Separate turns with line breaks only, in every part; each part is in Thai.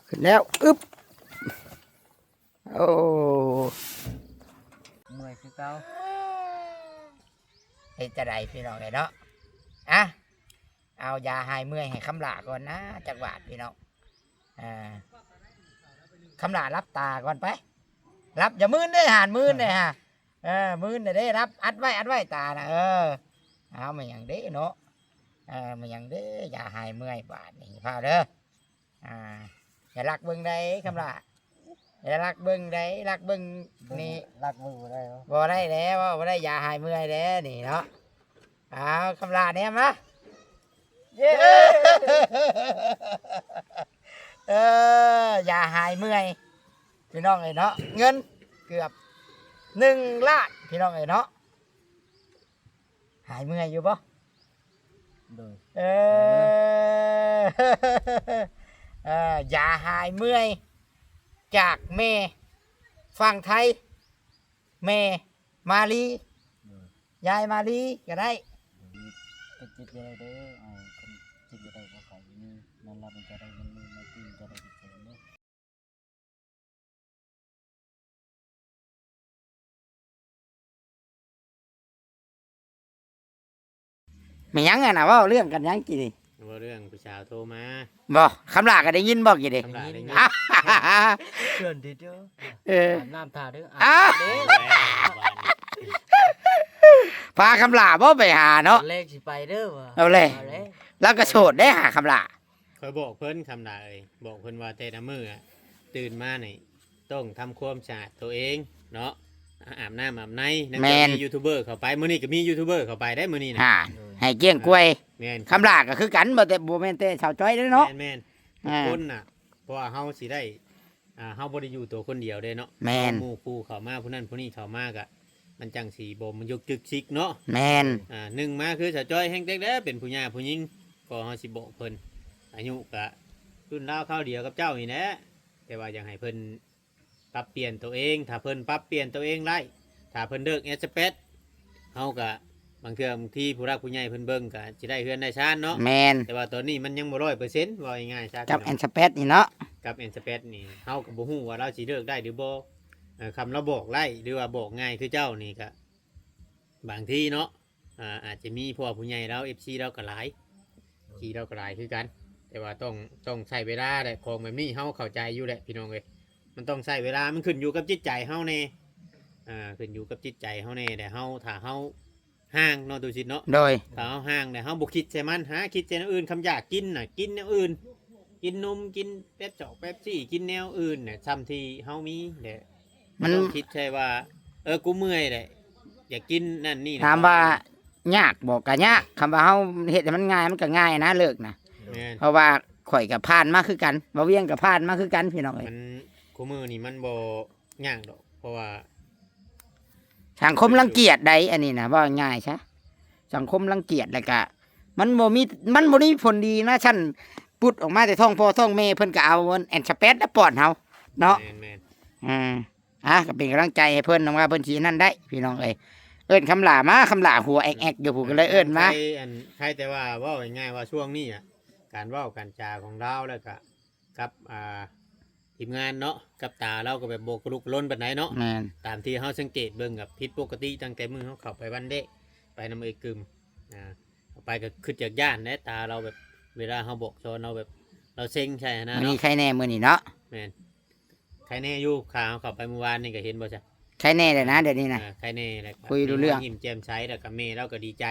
ขึ้นแล้วอึ๊บโอ้
เมื่อยคือเก่า
เฮ็ดจะได้พี่น้องเลยเนาะอ่ะเอายาหายเมื่อยให้คำลาก่อนนะจักบาทพี่น้องคำลารับตาก่อนไปรับอย่ามื่นได้หานมื่นเลยฮะมื่นได้รับอัดไว้ตานะเอามาอย่างเด้เนาะมาอย่างเด้อย่าหายเมื่อยบาทนี่พาเด้ออย่ารักเบิ่งได้คำลาอย่ารักเบิ่งได้รักเบิ่งนี่
รักมือบ่ได้บ่
บ่ได้แล้วบ่ได้ยาหายเมื่อยแล้วนี่เนาะเอาคำลาเนี่ยมาเย้ยาหายเมื่อยพี่น้องเอ้ยเนาะเงินเกือบ1 ล้านพี่น้องเอ้ยเนาะหายเมื่อยอยู่บ่
โดย
ยาหายเมื่อยจากแม่ฝั่งไทยแม่มาลี
โดย
ยายมาลีก็ได้
จิตใจได้เอาจิตใจได้บ่ไกลนี่นั่นล่ะมันจะได้มันมีมาตีจะได้จิตใจเด้อ
ไม่ยังไงนะว่าเรื่องกันยังกี่ดิ
ว่าเรื่องผู้สาวโทรมา
บ่คำลาก็ได้ยินบ่กี่ดิ
คำลาได้ยิน
เชิญดิเด้อ
อาบ
น้ำทาเด้อ
อ้าว
เด้อ
พาคำลาบ่ไปหาเนาะ
เลขสิไปเด้อว่ะ
เอาเลย
เอาเลย
แล้วก็โสดได้หาคำลา
คอยบอกเพิ่นคำลาเอ้ยบอกเพิ่นว่าแต่ละมื้ออะตื่นมานี่ต้องทำความสะอาดตัวเองเนาะอาบน้ำอาบในนั่นก็มียูทูบเบอร์เข้าไปมื้อนี้ก็มียูทูบเบอร์เข้าไปได้มื้อนี้นะ
ให้เกี้ยงกล้วย
แม่น
คำลาก็คือกันบ่แต่บ่แม่นแต่ชาวจ้อยเด้อเนาะ
แม่น
อ่า
คนน่ะเพราะว่าเฮาสิได้เฮาบ่ได้อยู่ตัวคนเดียวเด้เนาะ
แม่น
หมู่คู่เข้ามาผู้นั้นผู้นี้เข้ามาก็มันจังสิบ่มันยกจึกซิกเนาะ
แม่น
หนึ่งมาคือสาวจ้อยแห่งเด็กแล้วเป็นผู้หญิงผู้หญิงก็เฮาสิบอกเพิ่นอายุก็รุ่นราวคราวเดียวกับเจ้านี่แหละแต่ว่าอยากให้เพิ่นปรับเปลี่ยนตัวเองถ้าเพิ่นปรับเปลี่ยนตัวเองได้ถ้าเพิ่นเลิกแอสเปดเฮาก็บางเทื่อบางทีผู้รักผู้ใหญ่เพิ่นเบิ่งก็สิได้เฮือนได้ชานเนาะ
แม่น
แต่ว่าตอนนี้มันยังบ่100%ว่าง่ายๆซะ
กับแอนสเปดนี่เนาะ
กับแอสเปดนี่เฮาก็บ่ฮู้ว่าเราสิเลิกได้หรือบ่คำเราบอกไล่หรือว่าบอกง่ายคือเจ้านี่ก็บางทีเนาะ อาจจะมีพวกผู้ใหญ่เราFC เราก็หลายที่เราก็หลายคือกัน แต่ว่าต้องใช้เวลาแหละของแบบนี้เฮาเข้าใจอยู่แหละพี่น้องเอ้ยมันต้องใช้เวลามันขึ้นอยู่กับจิตใจเฮาแน่ขึ้นอยู่กับจิตใจเฮาแน่แต่เฮาถ้าเฮาห่างเนาะดูสิเนาะ
โดย
ถ้าเฮาห่างแต่เฮาบ่คิดใส่มันหาคิดใส่แนวอื่นคำอยากกินน่ะกินแนวอื่น กินนมกินเป๊ปเป๊ปซี่กินแนวอื่นเนี่ยซ้ำที่เฮามีแหละ
มัน
ต้องคิดใช่ว่ากูเมื่อยแหละอยากกินนั่นนี่นะ
ถามว่ายากบอกก็ยากคำว่าเฮาเฮ็ดให้มันง่ายมันก็ง่ายนะเลิกนะ
แม่น
เพราะว่าข่อยกับผ่านมาคือกันบ่เวียงกับผ่านมาคือกันพี่น้องเอ้ย
มันคู่มือนี่มันบ่ย่างดอก เพราะว่า
สังคมรังเกียจใดอันนี้นะว่าง่ายใช่สังคมรังเกียจแล้วก็มันบ่มีผลดีนะฉันปุดออกมาแต่ท้องพ่อท้องแม่เพิ่นก็เอาแอนสเปดแล้วป้อนเฮาเนาะ
แม่น
ก็เป็นกำลังใจให้เพิ่นนำว่าเพิ่นสินั่นได้พี่น้องเอ้ยเอิ้นคำลามาคำลาหัวแอกๆอยู่ผู้ก็เลยเอิ้นมา
ใครแต่ว่าเว้าง่ายๆว่าช่วงนี้อ่ะการเว้าการจาของเราแล้วก็กับทีมงานเนาะกับตาเราก็แบบโบกรุกล้นปานใดเนาะ
แม่น
ตามที่เฮาสังเกตเบิ่งกับผิดปกติตั้งแต่มื้อเฮาเข้าไปวันเด็กไปนำเอกึมเข้าไปก็คือจากย่านแน่ตาเราแบบเวลาเฮาบอกสอนเราแบบเราเซ็งใช่นะ
มื้อนี้
เนาะ
ใครแน่มื้อนี้เนาะ
แม่นใครแน่อยู่ข่าวเข้าไปเมื่อวานนี่ก็เห็นบ่จ้ะ
ใครแน่เลยนะเดี๋ยวนี้นะ
ใครแน่แล้วก็
คุยรู้เรื่อง
ยิ้มแจ่มใสแล้วก็แม่เราก็ดีใจ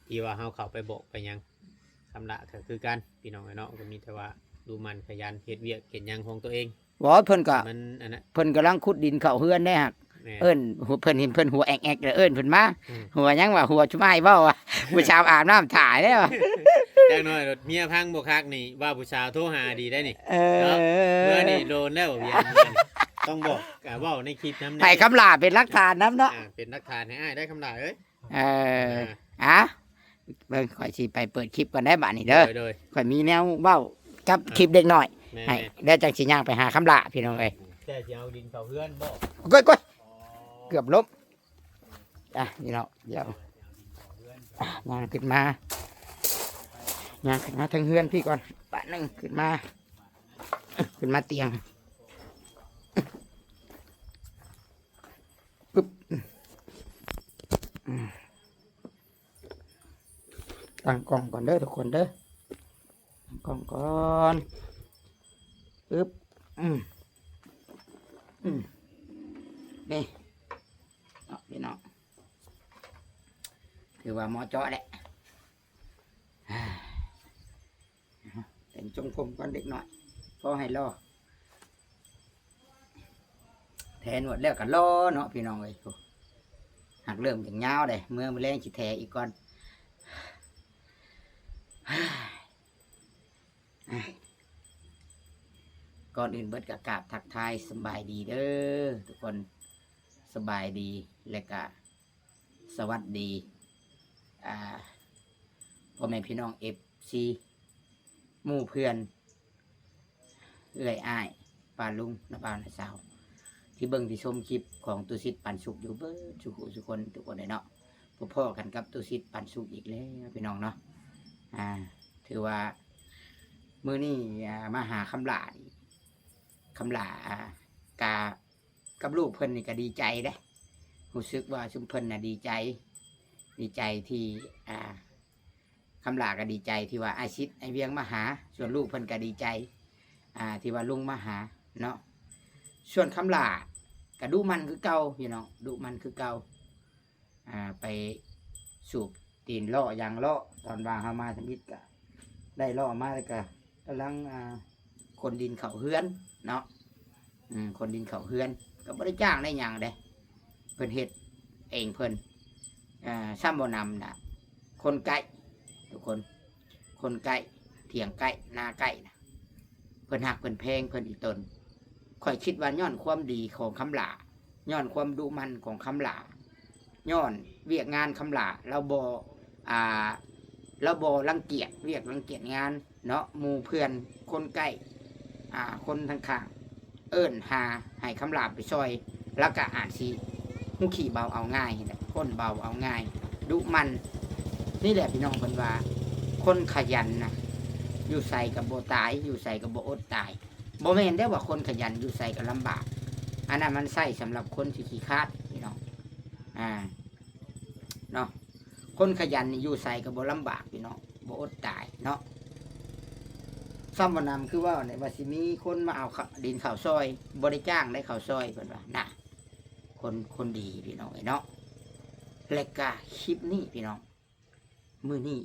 ที่ว่าเฮาเข้าไปบอกไปหยังคำละก็คือกันพี่น้องเนาะก็มีแต่ว่าดูมันขยันเฮ็ดเวียกเฮ็ดหยังของตัวเอง
บ่เพิ่นก็
มันอันนั้น
เพิ่นกำลังขุดดินเข้าเฮือนได้ฮัก
แม่
เอิ้นเพิ่นเห็นเพิ่นหัวแอกๆแล้วเอิ้นเพิ่นมา
อืม
หัวหยังว่าหัวชุไม้เว้าว่าผู้ชาวอาบน้ำถ่ายได้ว่ะ
จักหน่อยรถเมียพังบ่คักนี่ว่าผู้สาวโทรหาดีได้นี่
เอ
เมื่อ
อ
นี่โดนแล้วเวียนต้องบอกเว้าในคลิปนำ
ให้คำลาเป็นหลักฐานนํเนาะ
เป็นหลักฐานให้อ้ายได้คำลาเอ้ย
เอออ่ะเบิ่งข่อยสิไปเปิดคลิปก่อนได้บัดนี้เด้อ
โดย
ข่อยมีแนวเว้ากับคลิปเด็กน้อย
แม่
ให้เดี๋ยวจังสิย่างไปหาคำลาพี่น้องเอ้ย
แต่สิเอาดินเข้าเพื่อนบ่
ก้อยๆเกือบล้มพี่น้องเดี๋ยวย่างขึ้นมาย่างขึ้นมาทางเฮือนพี่ก่อนปะนึงขึ้นมา ขึ้นมาเตียงปึ๊บตั้งกล้องก่อนเด้อทุกคนเด้อตั้งกล้องก่อนปึ๊บนี่เอาพี่น้องถือว่าหมอเจาะแหละแต่งจงผมก่อนเด็กหน่อยพอให้รอแทนหมดแล้วก็รอเนาะพี่น้องเอ้ยหักเริ่มอย่างยาวเลยเมื่อมาแรงสิแทอีกก่อนก่อนอื่นเบิดกะกราบทักทายสบายดีเด้อทุกคนสบายดีและก็สวัสดีพ่อแม่พี่น้องFC หมู่เพื่อนเอื้อยอ้ายป้าลุงน้าบ่าวน้าสาวที่เบิ่งที่ชมคลิปของตุสิทธิ์ปันสุขอยู่เบิดทุกคนเลยเนาะพ่อกันกับตุสิทธิ์ปันสุขอีกแล้วพี่น้องเนาะถือว่ามื้อนี้มาหาคำหลากากับลูกเพิ่นนี่ก็ดีใจเด้รู้สึกว่าชุมเพิ่นน่ะดีใจที่คำหลาก็ดีใจที่ว่าไอชิดไอเวียงมาหาส่วนลูกเพิ่นก็ดีใจที่ว่าลุงมาหาเนาะส่วนคำหลาก็ดูมันคือเก่าพี่น้องดูมันคือเก่าไปสูบตีนล่อยางล่อตอนวางเฮามาทำอิฐก็ได้ล่อมาแล้วก็กำลังคนดินเขาเฮือนเนาะคนดินเขาเฮือนก็บ่ได้จ้างได้หยังเด้เพิ่นเฮ็ดเองเพิ่นซ้ำบ่นำน่ะคนไก่ทุกคนไก่เถียงไก่นาไก่นะเพิ่นหักเพิ่นแพงเพิ่นอีตนค่อยคิดว่าย้อนความดีของคำหลาย้อนความดุมันของคำหลาย้อนเวียกงานคำหลาเราบ่รังเกียจเวียกรังเกียจงานเนาะหมู่เพื่อนคนใกล้คนทางข้างเอิ้นหาให้คำหลาไปซอยแล้วก็อ่านสิมุขี่เบาเอาง่ายคนเบาเอาง่ายดุมันนี่แหละพี่น้องเพิ่นว่าคนขยันนะอยู่ใส่กับโบตายอยู่ใส่กับโบอดตายโบแม่นได้ว่าคนขยันอยู่ใส่กับลำบากอันนั้นมันใส่สำหรับคนที่ขี้คร้านพี่น้องเนาะคนขยันนี่อยู่ใส่กับโบลำบากพี่น้องโบอดตายเนาะซ้ำวันนำคือว่าในว่าสิมีคนมาเอาดินข่าวซอยบริจ้างได้ข่าวซอยเพิ่นว่าน่ะคนดีพี่น้องเนาะและก็คลิปนี้พี่น้องมื้อนี้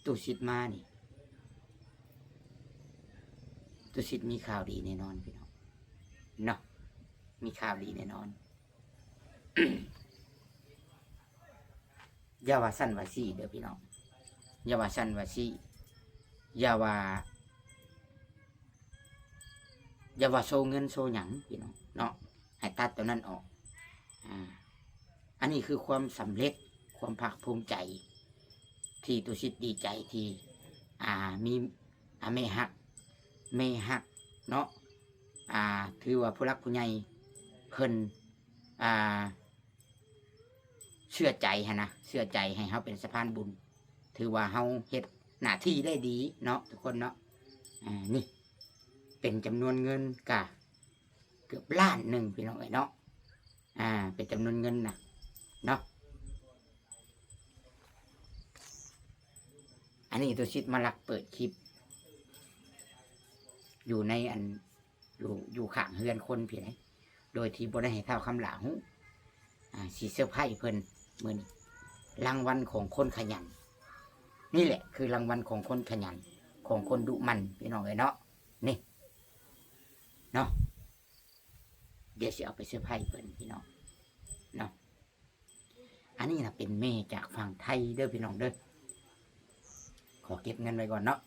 ตุสิทธิ์มานี่ตุสิทธิ์มีข่าวดีแน่นอนพี่น้องเนาะมีข่าวดีแน่นอน อย่าว่าสั้นว่าซี่เด้อพี่น้องอย่าว่าสั้นว่าซี่อย่าว่าโซเงินโซหยังพี่น้องเนาะให้ตัดตัวนั้นออกอันนี้คือความสำเร็จความภาคภูมิใจที่ตุสิทธิ์ดีใจที่มีแม่ฮักเนาะถือว่าผู้รักผู้ใหญ่เพิ่นเชื่อใจนะเชื่อใจให้เฮาเป็นสะพานบุญถือว่าเฮาเฮ็ดหน้าที่ได้ดีเนาะทุกคนเนาะนี่เป็นจำนวนเงินกะเกือบล้านหนึ่งพี่น้องเนาะเป็นจำนวนเงินนะเนาะอันนี้ตัวชิดมาลักเปิดคลิปอยู่ในอยู่ข้างเฮือนคนพี่ไหนโดยที่บ่ได้ให้เท่าคำหลาหูสีเสื้อผ้าเพิ่นเหมือนรางวัลของคนขยันนี่แหละคือรางวัลของคนขยันของคนดุมันพี่น้องเนาะนี่เนาะเดี๋ยวสิเอาไปเสื้อผ้าเพิ่นพี่น้องเนาะอันนี้นะเป็นแม่จากฝั่งไทยเด้อพี่น้องเด้อขอเก็บเงินไว้ก่อนเนาะ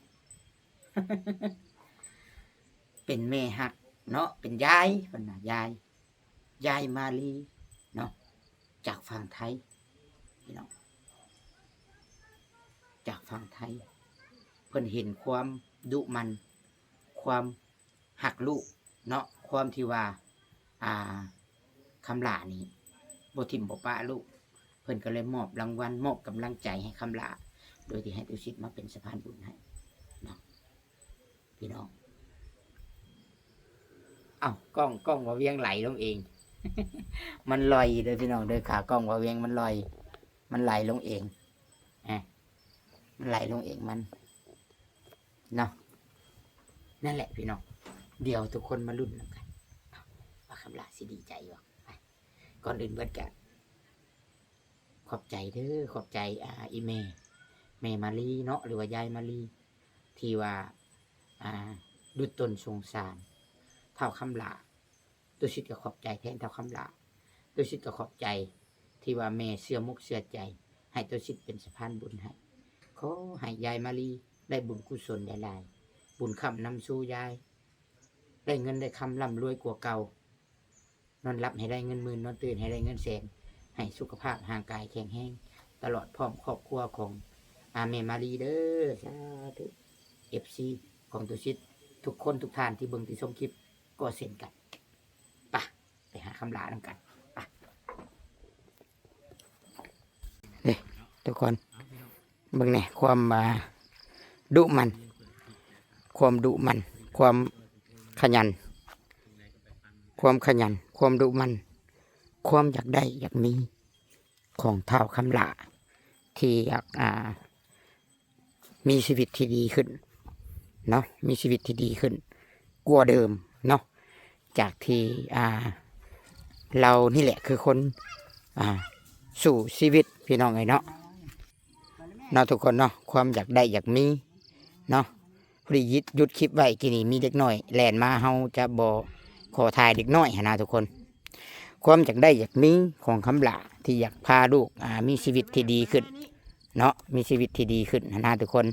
เป็นแม่ฮักเนาะเป็นยายเพิ่นน่ะยายมาลีเนาะจากฝั่งไทยพี่น้องจากฝั่งไทยเพิ่นเห็นความดุมันความหักลูกเนาะความที่ว่าคำหลานี้บ่ทิ่มบ่ปะลูกเพิ่นก็เลยมอบรางวัลมอบกำลังใจให้คำหลาโดยที่ให้ตุสิทธิ์มาเป็นสะพานบุญให้เนาะพี่น้อง อ้าวกล้องว่าเวียงไหลลงเอง มันลอยเด้อพี่น้องเด้อขากล้องว่าเวียงมันลอย มันไหลลงเองมันไหลลงเองมันเนาะนั่นแหละพี่น้องเดี๋ยวทุกคนมาลุ้นกันว่าคำลาสิดีใจบ่ก่อนอื่นเบิดกะขอบใจเด้อขอบใจอีแม่มาลีเนาะหรือว่ายายมาลีที่ว่าดุจตนสงสารเท่าคำลาตัวชิดก็ขอบใจแทนเท่าคำลาตัวชิดก็ขอบใจที่ว่าแม่เชื่อมุกเชื่อใจให้ตัวชิดเป็นสะพานบุญให้ขอให้ยายมาลีได้บุญกุศลหลายๆบุญคำนำสู่ยายได้เงินได้คำร่ำรวยกว่าเก่านอนหลับให้ได้เงินหมื่นนอนตื่นให้ได้เงินแสนให้สุขภาพห่างกายแข็งแรงตลอดพร้อมครอบครัวของแม่มาลีเด้อสาธุ FC ของตัวชิดทุกคนทุกท่านที่เบิ่งที่ชมคลิปก็เซ็นกันไปหาคำลาด้วยกันนี่ทุกคนเบิ่งเนี่ยความดุมันความดุมันความขยันความดุมันความอยากได้อยากมีของเท่าคำลาที่อยากมีชีวิตที่ดีขึ้นเนาะมีชีวิตที่ดีขึ้นกว่าเดิมเนาะจากที่เรานี่แหละคือคนสู่ชีวิตพี่น้องไงเนาะทุกคนเนาะความอยากได้อยากมีเนาะพอดีหยุดคลิปไว้กินนี่มีเด็กน้อยแล่นมาเฮาจะบ่ขอถ่ายเด็กน้อยนะทุกคนความอยากได้อยากมีของคำลาที่อยากพาลูกมีชีวิตที่ดีขึ้นเนาะมีชีวิตที่ดีขึ้นนะทุกคน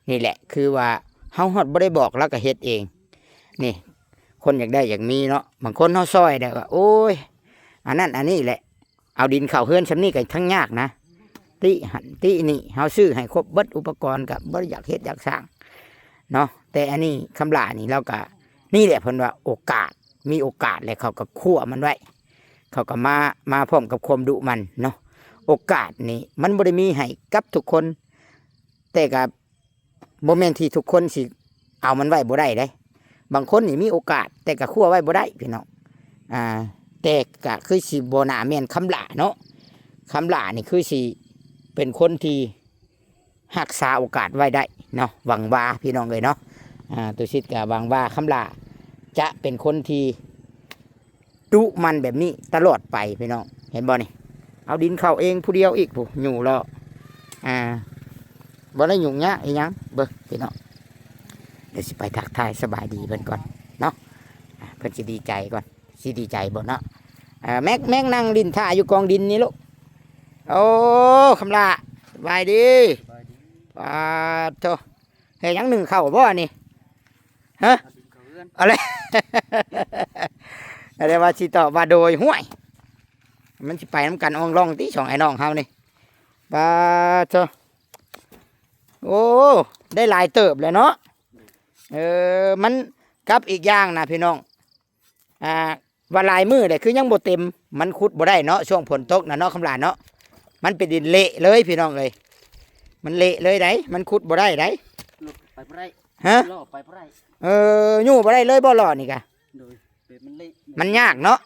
นี่แหละคือว่าเฮาฮอดบ่ได้บอกแล้วก็เฮ็ดเองนี่คนอยากได้อยากมีเนาะบางคนเฮาซอยได้ว่าโอ้ยอันนั้นอันนี้แหละเอาดินเข้าเฮือนซำนี้ก็ทั้งยากนะติหันตินี่เฮาซื้อให้ครบเบิดอุปกรณ์ก็บ่ได้อยากเฮ็ดอยากสร้างเนาะแต่อันนี้คำลานี่เราก็นี่แหละเพิ่นว่าโอกาสมีโอกาสแล้วเขาก็คั่วมันไว้เขาก็มาพร้อมกับความดุมันเนาะโอกาสนี่มันบ่ได้มีให้กับทุกคนแต่ก็บ่แม่นที่ทุกคนสิเอามันไว้บ่ได้เด้บางคนนี่มีโอกาสแต่ก็คั่วไว้บ่ได้พี่น้องแต่ก็คือสิบ่น่าแม่นคำลาเนาะคำลานี่คือสิเป็นคนที่รักษาโอกาสไว้ได้เนาะหวังว่าพี่น้องเลยเนาะตัวชิดก็หวังว่าคำลาจะเป็นคนที่ดุมันแบบนี้ตลอดไปพี่น้องเห็นบ่นี่เอาดินเข้าเองผู้เดียวอีกผู้อยู่รอบ่ได้ยุ่งยากอีหยังเบิ่งพี่น้องเดี๋ยวสิไปทักทายสบายดีเพิ่นก่อนเนาะเพิ่นสิดีใจก่อนสิดีใจบ่เนาะแม็กนั่งดินท่าอยู่กองดินนี่ลูกโอ้คำลาสบายดีโธ่เฮ้ยยังหนึ่งเข้าบ่นี่ฮะอะไรอะไรว่าสิตอบว่าโดยห้วยมันสิไปน้ำกันอ่องร่องที่สองไอ้น้องเฮานี่โธ่โอ้ได้หลายเติบเลยเนาะมันกับอีกอย่างนะพี่น้องว่าลายมือเลยคือยังบ่เต็มมันขุดบ่ได้เนาะช่วงฝนตกนะเนาะคำลาเนาะมันเป็นดินเละเลยพี่น้องเลยมันเละเลยได้มันขุดบ่ได้ได้
ไปบ่ได้
ฮะ
ล่อไปบ่ได้
ยู่บ่ได้เลยบ่หล่อนี่กะ
โดยมันเละ
มันยากเนาะ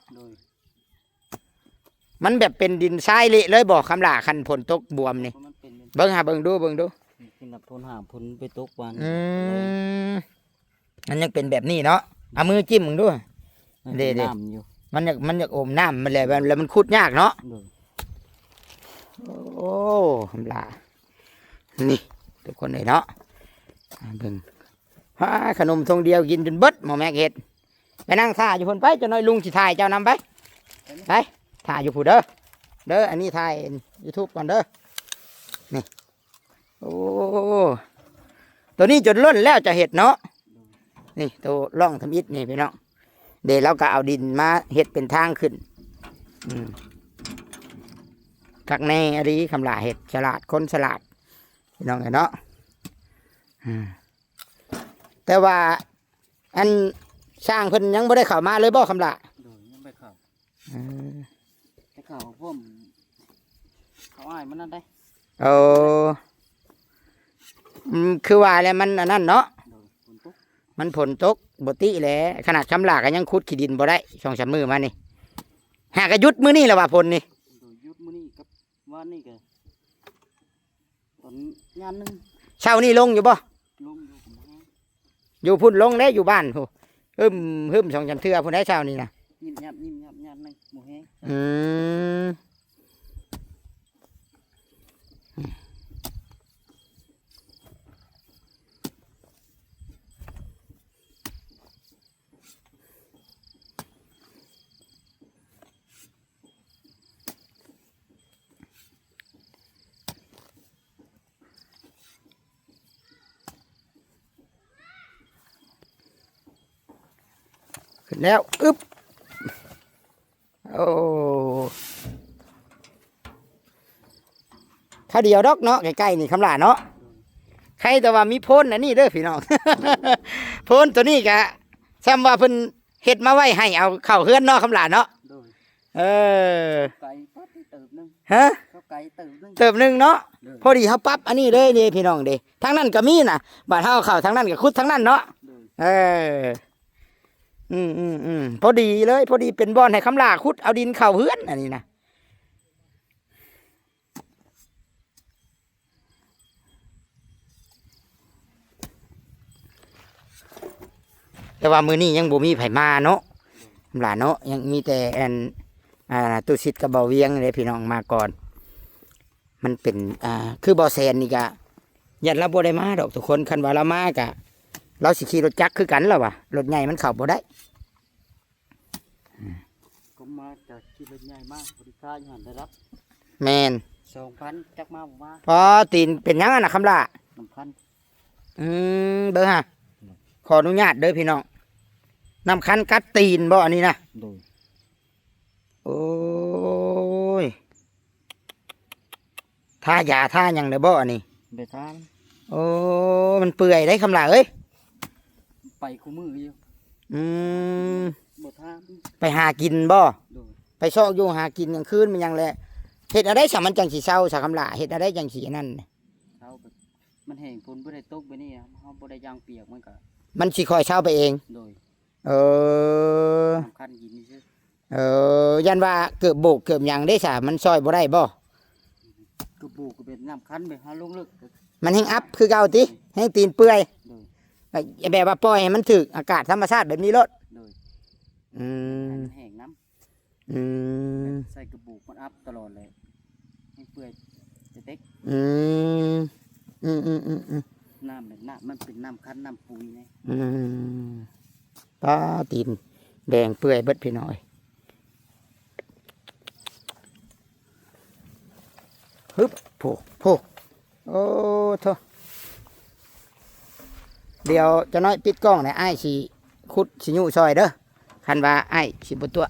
มันแบบเป็นดินทรายเละเลยบ่คำลาคันฝนตกบวมนี่เบิ่งดู
กินพลหาพลไปตกวัน
มันยังเป็นแบบนี้เนาะเอามือจิ้มมึงด้วยเด็ดมันอยากอมน้ำมันเลยแล้วมันขุดยากเนาะโอ้คำลานี่ทุกคนเลยเนาะเบิ่งขนมทงเดียวกินจนเบิดหมอแม่เห็ดไปนั่งท่าอยู่คนไปจะน้อยลุงสิถ่ายเจ้านำไปถ่ายอยู่ผู้เด้ออันนี้ถ่าย YouTube ก่อนเด้อนี่โอ้ตัวนี้จนล้นแล้วจะเห็ดเนาะนี่ตัวร่องทำอิฐนี่พี่น้องเดี๋ยวเราก็เอาดินมาเห็ดเป็นทางขึ้นกักแน่อดีคำลาเห็ดฉลาดคนฉลาดพี่น้องเนาะแต่ว่าอันสร้างเพิ่นยังไม่ได้เข้ามาเลยบ่คำลา
ยังไม่เข้าจะเข้าพวกเขาอ้ายมันนั่นได้
คือว่าอะไรมันนั่นเนาะ มันฝนตกบ่ติแหละขนาดคำลาก็ยังขุดขี้ดินบ่ได้2-3มื้อมานี่หากก็หยุดมื้อนี้แหละว่าฝนนี่
โดยยุดมื้อนี้กับว่านี่ก็ตอนงานหนึง
เช้านี้ลงอยู่บ่
ลงอยู่กับแห้ง
อยู่พุ่นลงได้อยู่บ้านโหหึม2-3เทื่อพุ่นได้เช้านี้นะ
ยิ้มยับงานหนึงบ่แห้ง
อืมขึ้นแล้วอึ๊บโอ้ถ้าเดียวดอกเนาะใกล้ๆนี่คำลาเนาะใครแต่ว่ามีโพนอันนี้เด้อพี่น้อง โพนตัวนี้กะซ้ำว่าเพิ่นเฮ็ดมาไว้ให้เอาเข้าเฮือนเนาะคำลาเนาะ
โดย
เออ
ไก่ปั๊บเติบหนึง
ฮะ
เขาไก่เติบหนึง
เติบหนึงเนาะ
โดย
พอดีเขาปรั๊บอันนี้เลยนี่พี่น้องเด้ทางนั้นก็มีน่ะบาดเฮาเข้าทางนั้นก็ขุดทางนั้นเนาะ
โดย
เออพอดีเลยพอดีเป็นบ่อนให้คำลาขุดเอาดินเข้าเฮือนอันนี้นะแต่ว่ามื้อนี้ยังบ่มีไผมาเนาะคำลาเนาะยังมีแต่ตุสิทธิ์กับเบาเวียงเลยพี่น้องมาก่อน มันเป็นคือบ่อแซนนี่ก็ยันเราบ่ได้มาดอกทุกคนคันว่าเรามากะเราสิขี่รถจักรคือกันแล้ววะรถใหญ่มันเข้าบ่ได้
ก็มาจากที่รถใหญ่มากบริการอยู่หันได้รับ
แมน
2,000จักมาบ่มา
พอตีนเป็นหยังอะนะคำล่ะ
1,000
เด้อฮะขออนุญาตเด้อพี่น้องนำคันกัดตีนบ่อันนี้นะ
โดย
โอ้ยท่ายาท่าหยังเด้อบ่อันนี้
ไปทาน
โอ้มันเปื่อยได้คำล่ะเอ้ย
ไปคู่มืออยู่
อืม
บ่ทาน
ไปหากินบ่
โดย
ไปซอกอยู่หากินกลางคืนมันยังแหละเฮ็ดอะไรสามันจังสีเศร้าสาคำลาเฮ็ดอะไรจังสีนั่น
เช้าก็มันแห้งฝนบ่ได้ตกไปนี่ครับเฮาบ่ได้ยางเปียกมันก็
มันสิคอยเช่าไปเอง
โดย
เออ
สำคัญกินนี่ซื่อ
ยันว่าเกือบโบกเกือบหยังได้สามันซอยบ่ได้บ่
กระปูกก็เป็นน้ำคันไปหาลงลึกก็
มันแห้งอัพคือเก่าติแห้งตีนเปื่อย
โดย
แบบว่าปล่อยให้มันถึกอากาศธรรมชาติแบบนี้รถ
โดย
อืม
แห้งน้ำ
อืม
ใส่กระปูกมันอัพตลอดเลยให้เปื่อยเต็ก
อืม
น้ำเนี่ยมันเป็นน้ำคันน้ำปุ๋ยไง
ป้าตีนแดงเปื่อยเบิดพี่น้อยฮึบโผโอ้โถเดี๋ยวจะน้อยปิดกล้องในไอ้ายสิขุดสิยุซอยเด้อคันว่าไอ้ายสิบตัว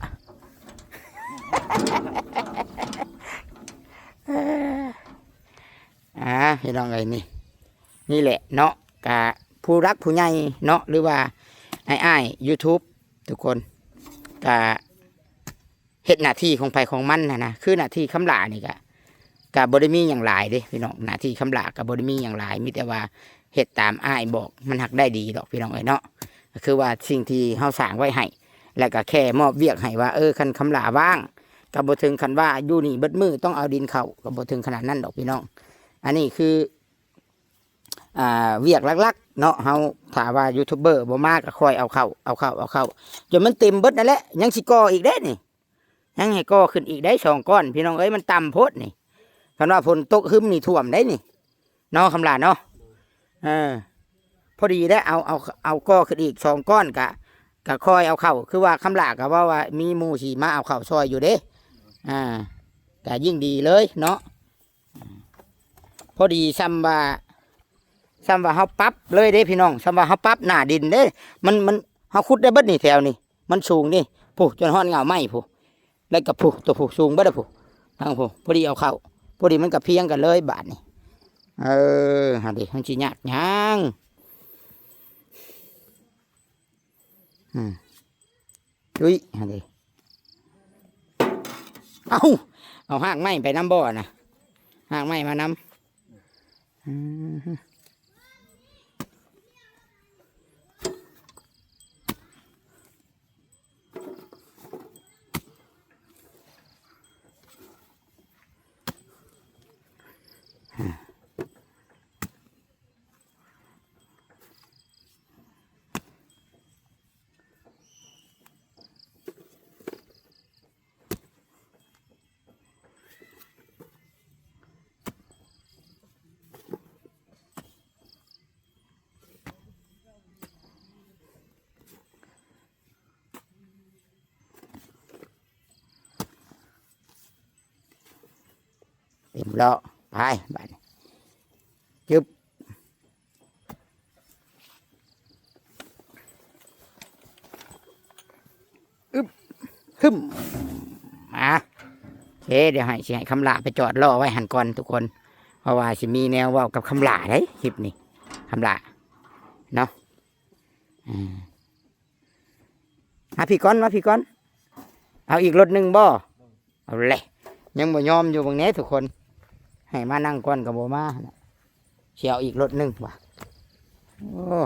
พี่น้องไอ้นี่แหละเนาะกะผู้รักผู้ใหญ่เนาะหรือว่าไอ้ YouTube ทุกคนกะเฮ็ดหน้าที่ของไผของมันนะคือหน้าที่คำลานี่กะบ่ได้มีอย่างหลายเด้พี่น้องหน้าที่คำลากะบ่ได้มีอย่างหลายมีแต่ว่าเฮ็ดตามอ้ายบอกมันหักได้ดีดอกพี่น้องเอ้ยเนาะก็คือว่าสิ่งที่เฮาสร้างไว้ให้แล้วก็แค่มอบเวียกให้ว่าคันคำลาว่างก็บ่ถึงคันว่าอยู่นี่เบิดมือต้องเอาดินเข้าก็บ่ถึงขนาดนั้นดอกพี่น้องอันนี้คือเวียกลักๆเนาะเฮาถามว่ายูทูบเบอร์บ่มากก็ค่อยเอาเข้าจนมันเต็มเบิดนั่นแหละยังสิก่ออีกเด้นี่ยังให้ก่อขึ้นอีกได้2ก้อนพี่น้องเอ้ยมันต่ำโพดนี่คันว่าฝนตกหึมนี่ท่วมได้นี่เนาะคำลาเนาะพอดีได้เอาก่อขึ้นอีก2ก้อนกะค่อยเอาเข้าคือว่าคำลาก็ว่ามีหมู่สิมาเอาเข้าซอยอยู่เด้ก็ยิ่งดีเลยเนาะพอดีซ้ำว่าเฮาปรั๊บเลยเด้พี่น้องซ้ำว่าเฮาปรั๊บหน้าดินเด้มันเฮาขุดได้เบิดนี่แถวนี่มันสูงนี่ผู้จนฮอดเงาไม้ผู้แล้วก็ผู้ตัวผู้สูงเบิดผู้ทางผู้พอดีเอาเข้าพอดีมันก็เพียงกันเลยบาดนี่หาดิมันสิยากหยังดุยหาดิเอาหากไม้ไปน้ำบ่อนะหากไม้มานำ เลาะไปบัดนี้จึ๊บอึ๊บฮึมมาโอเคเดี๋ยวให้คำลาไปจอดรอไว้หันก่อนทุกคนเพราะว่าสิมีแนวเว่ากับคำลาได้คลิปนี้คำลาเนาะมาพี่ก้อนเอาอีกรถหนึ่งบ่เอาเลยยังบ่ยอมอยู่บางนี้ทุกคนให้มานั่งก่อนกับบ่มาเชียวอีกรถหนึ่งว่ะโอ้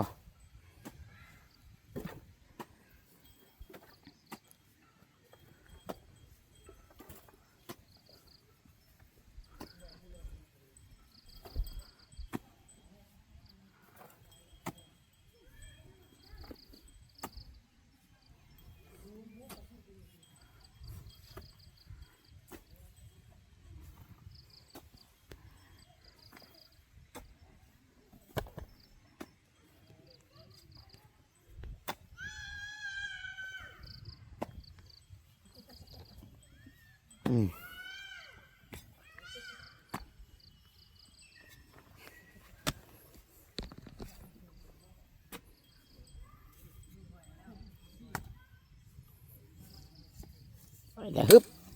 เดี๋ยว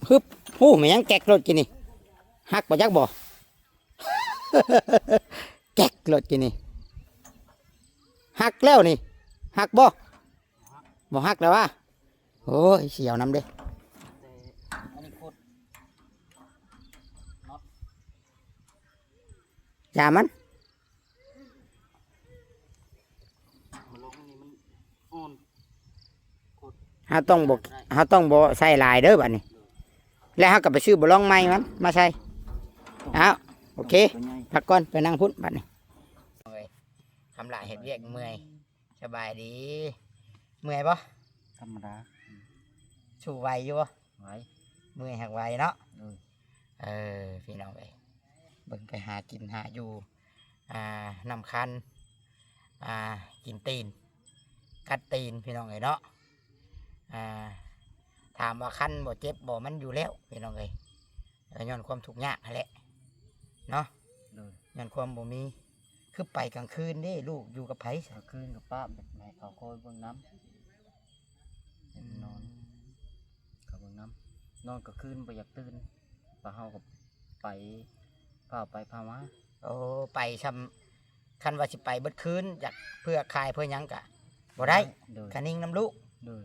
ฮึบหูมันยังแก๊กรถกินนี่ฮักบ่จักบ่ แก๊กรถกินนี่ฮักแล้วนี่ฮักบ่ฮักแล้ววะโอ้ยเสียวน้ำเด้
แต่อันนี้โคตรน็อต
อย่ามัน
มาลงนี่มันอ่อนโคตร
เฮาต้องบ่ใส่ลายเด้อบัดนี้แล้วเฮาก็ไปซื้อบ่ลองไม้มันมาใส่เอาโอเค
ตัวใหญ่
พักก่อนไปนั่งพุ่นบัดนี้ทำลายเห็ดเวียกเมื่อยสบายดีเมื่อยปะ
ธรรมดา
สู้ไหวอยู่ปะ
ไว้
เมื่อยหักไหวเนาะ
เออ
พี่น้องเอ้ยเบิ่งไปหากินหาอยู่นำคันกินตีนกัดตีนพี่น้องเอ้ยเนาะถามว่าคันบ่เจ็บบ่มันอยู่แล้วพี่น้องเอ้ยย้อนความทุกข์ยากนั่นแหละเนาะ
เออ
ย้อนความบ่มีคือไปกลางคืนเด้ลูกอยู่กับไผ
เช้าคืนกับป้าแบบไหนเขาคอยเบิ่งน้ำเห็นนอนเขาเบิ่งน้ำนอนก็คืนบ่อยากตื่นปลาเฮากับไปพามา
โอ้ไปชำคันว่าสิไปเบิดคืนอยากเพื่อคายเพื่อหยังกะบ่ได้
เดิน
คันนิ่งน้ำลูก
เดิน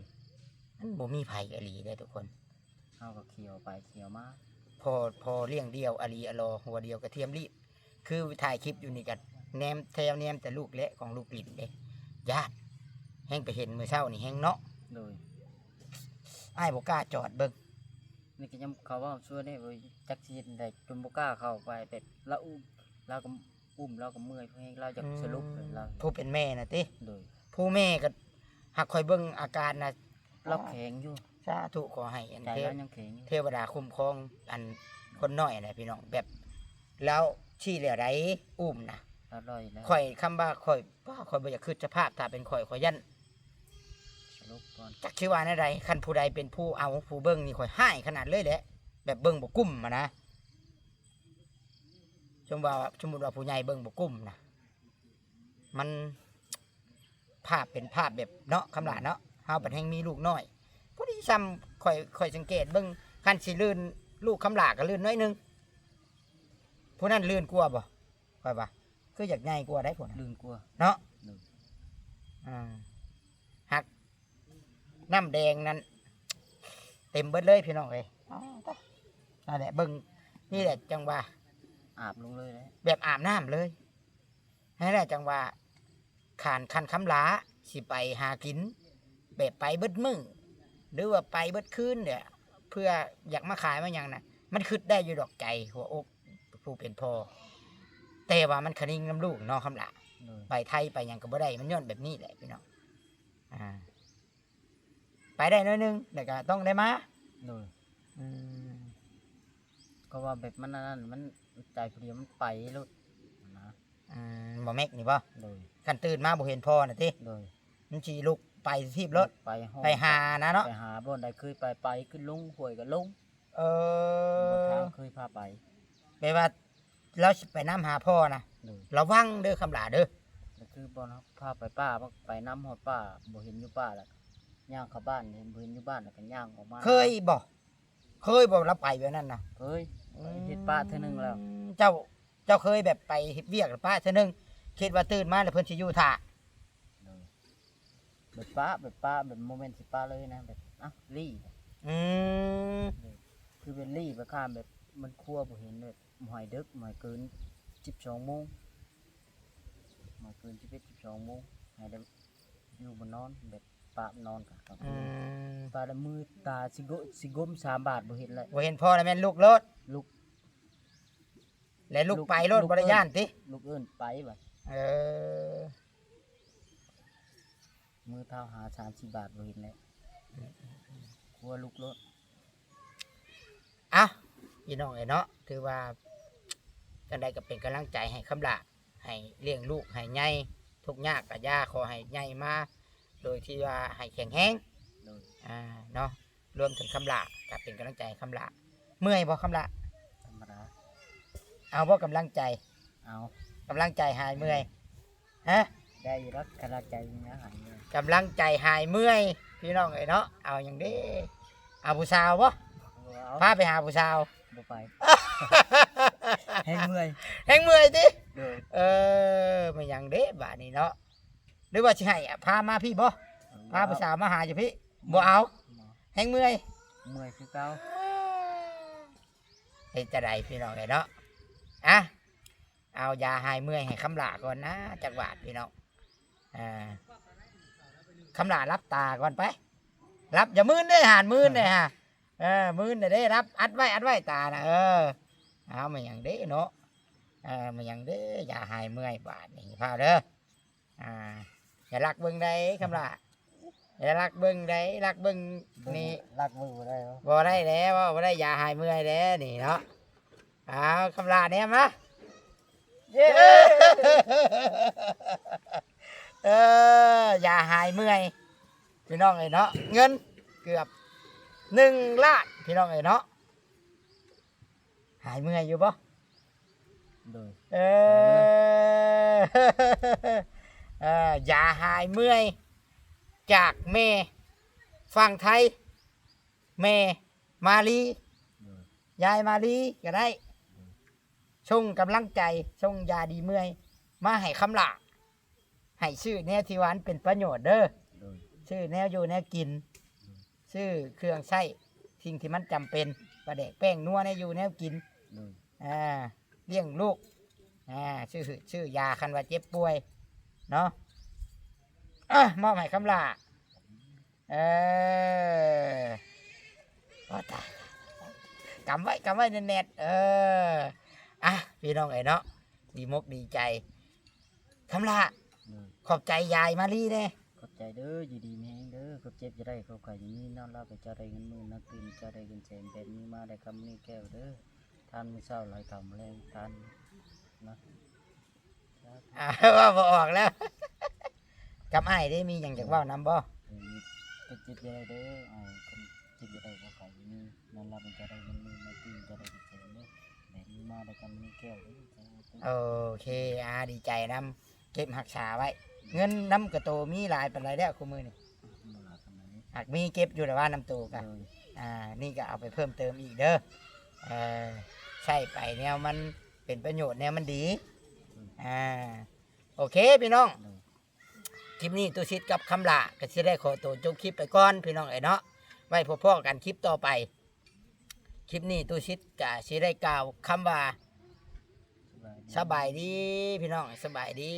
มันบ่มีไผอหลีได้ทุกคน
เฮาก็เขียวไปเขียวมา
พอเลี้ยงเดียวอหลีอลอหัวเดียวกระเทียมรีบคือถ่ายคลิปอยู่นี่กันแนมแถวแนมแต่ลูกเละของลูกหลินเด้ญาติแห้งไปเห็นมื้อเช้านี่แห้งเนาะ
เดิน
อ้ายบ่กล้าจอดเบิ่ง
นี่ก็ยังเขาว่าช่วยได้เว้ยจักสิเฮ็ดได้จนบ่กล้าเข้าไปแบบละอุ้มเราก็เราก็เมื่อยเพื่อให้เราจะสรุปเลยเรา
ผู้เป็นแม่น่ะติ
โดย
ผู้แม่ก็หักคอยเบิ่งอาการน่ะ
เราแข็งอยู่
สาธุขอให้อัน
ใจ
เท
เรายังแข็งอยู่
เทวดาคุ้มครองอันคนน้อยนะพี่น้องแบบแล้วชี้เหลือไรอุ้มนะ
อร่อยแล้ว
ข่อยคำว่าข่อยบ่อยากคือสภาพถ้าเป็นข่อยยัน
สรุปก่อน
จักชื่อว่าในใดคันผู้ใดเป็นผู้เอาผู้เบิ้งนี่ข่อยให้ขนาดเลยแหละแบบเบิ้งบ่กุ้มมานะสมมุติว่าผู้ใหญ่เบิ้งบ่กุ้มนะมันภาพเป็นภาพแบบเนาะคำหลาเนาะเฮาบัดแห่งมีลูกน้อยพอดีซ้ำข่อยสังเกตเบิ้งคันสิลื่นลูกคำหลาก็ลื่นน้อยหนึงผู้นั้นลื่นกลัวาบ่ข่อยว่าคืออยากใหญ่กว่าได้พุ่นน่ะ
ลืมกลัว
เนาะ
ลืม
หักน้ำแดงนั้นเต็มเบิดเลยพี่น้องเอ้ยนั่นแหละเบิ่งนี่แหละจังหวะ
อาบลงเลยแหละ
แบบอาบน้ำเลยนั่นแหละจังหวะคันคำลาสิไปหากินแบบไปเบิดมือหรือว่าไปเบิดคืนเนี่ยเพื่ออยากมาขายมาอย่างน่ะมันคิดได้อยู่ดอกใจหัวอกผู้เป็นพ่อแต่ว่ามันคนิ่งน้ำลูกเนาะคำลา
เลย
ไปไทยไปหยังก็บ่ได้มันย้อนแบบนี้แหละพี่น้องไปได้น้อยหนึงแต่ก็ต้องได้มา
เลย
อืม
ก็ว่าแบบมันนั่นมันใจผู้เดียวมันไปแล้วนะ
บ่แม็กนี่บ่
เลย
คันตื่นมาบ่เห็นพ่อน่ะติ
เลย
มันสิลุกไปที่รถ
ไปห้อง
ไปหานะเนาะ
ไปหาบ่อนใดเคยไปขึ้นลงห่วยกับลง
เอ
บ่
อ
ทางเคยพาไป
แปลว่าเราสิไปน้ำหาพ่อนะ
โดย
ระวังเด้อคำหลาเด้อ
ก็คือบ่เนาะพาไปป้าบ่ไปน้ำฮอดป้าบ่เห็นอยู่ป้าแล้วย่างเข้าบ้านเห็นบ่เห็นอยู่บ้านแล้วก็ย่างออกมา
เคยบ่เราไปแบบนั้นนะ
เคยไปเฮ็ดป้าเทื่อนึงแล้ว
เจ้าเคยแบบไปเฮ็ดเวียกหรือป้าเท่านึงคิดว่าตื่นมาแล้วเพิ่นสิอยู่ท่า
โดยแบบป้าแบบโมเมนต์สิป้าเลยนะแบบลี่
อืม
คือเป็นลี่ไปข้ามแบบมันครัวบ่เห็นแบบหอยดึกหอยเกิน12 โมงหอยเกิน11 12 โมงให้ได้อยู่บนนอนแบบป้านอนกันครับ
อืม
ป้าละมือตาสิก้ม3 บาทบ่เห็นเลย
บ่เห็นพ่อแล้วแม่นลูกรถ
ลูก
และลูกไปรถ
ลูก
บ่ได้ย่านติ
ลูกเอิ้นไปบัด
เออ
มือเท้าหา30 บาทบ่เห็นเลยครัวลูกรถ
อ่ะพี่น้องเนาะถือว่าจังใดก็เป็นกำลังใจให้คำละให้เลี้ยงลูกให้ใหญ่ทุกข์ยากก็อย่าขอให้ใหญ่มาโดยที่ว่าให้แข็งแรง
โดย
เนาะรวมถึงคำละก็เป็นกำลังใจให้คำละเมื่อยบ่คำละ
ธรรมดา
เอาบ่กำลังใจ
เอา
กำลังใจหายเมื่อยฮะ
ได้อยู่รักกำลังใจนะหายเลย
กำลังใจหายเมื่อยพี่น้องเนาะเอาอย่างนี้เอาผู้สาวบ่
เอา
พาไปหาผู้สาว
บ่ไป ให้เมื่อย
แห้งเมื่อยติ
โดย
มันอย่างเด้บาดนี้เนาะหรือว่าสิให้พามาพี่บ่พาผู้สาวมาหาอยู่พี่บ่เอาแห้งเมื่อย
เมื่อยคือเก่า
เฮ็ดจะได้พี่น้องเนาะอ่ะเอายาหายเมื่อยให้คำลาก่อนนะจักบาทพี่น้องคำลารับตาก่อนไปรับอย่ามื่นเด้อหานมื่นเด้อฮะมื่นเด้อเด้รับอัดไว้ตานะเอามันอย่างเด้เนาะมันอย่างเด้อยาหายเมื่อยบาดนี่พาเด้ออย่ารักเบิ่งได้คำลาอย่ารักเบิ่งได้รักเบิ่งนี่
รักมือบ่ได้เหรอ
บ่ได้แล้วบ่ได้ยาหายเมื่อยแล้วนี่เนาะเอาคำลาเนี่ยมาเย้ยาหายเมื่อยพี่น้องเอ้ยเนาะเงินเกือบ1 ล้านพี่น้องเอ้ยเนาะหายเมื่อยอยู่บ่
โดย
ยาหายเมื่อยจากแม่ฝั่งไทยแม่มาลี
โดย
ยายมาลีก็ได้ส่งกำลังใจส่งยาดีเมื่อยมาให้คำละให้ชื่อแนวที่หวานเป็นประโยชน์เด้อ
โดย
ชื่อแนวอยู่แนวกินชื่อเครื่องใช้สิ่งที่มันจำเป็นประเดกแป้งนัวแนวอยู่แนวกิน
โดย
เลี้ยงลูกชื่อยาคันว่าเจ็บป่วยเนาะมอบให้คำละโอ้ตายกำไว้แน่นๆพี่น้องเอ๋ยเนาะดีมกดีใจคำละ
โดย
ขอบใจยายมาลีเด้
ขอบใจเด้ออยู่ดีมีแฮงเด้อขอบเจ็บจะได้ขอบไข่อย่างนี้นอนรับไปเจ้าได้เงินหมื่นนักตื่นเจ้าได้เงินแสนแบบนี้มาได้คำนี้แก้วเด้อทานมื้อเช้าหลายคำแรงทานนะ
ว่าบ่ออกแล้ว กับไอ้ายได้มีอย่างจากเว่านำบ่
ก็เจ็บจะได้เด้อคนเจ็บจะได้ขอบไข่อย่างนี้นอนรับไปเจ้าได้เงินหมื่นนักตื่นเจ้าได้เงินแสนเด้อแบบนี้มาได้คำนี้แก้วเด้อ
โอเคดีใจนำเก็บหักษาไว้ เงินน้ำกระโตมีหลายเป็นไรแล้วคุณมือนี่
บ่หลายปานนั้น
หากมีเก็บอยู่แต่ว่าน้ำโตกัน
โดย
นี่ก็เอาไปเพิ่มเติมอีกเด้อใช่ไปแนวมันเป็นประโยชน์แนวมันดีโอเคพี่น้อง
โดย
คลิปนี้ตุชิดกับคำลาก็จะได้ขอตัวจบคลิปไปก่อนพี่น้องเอ๋ยเนาะไว้พบพ่อกันคลิปต่อไป คลิปนี้ตุชิดก็จะได้กล่าวคำว่าสบายดีพี่น้องสบายดี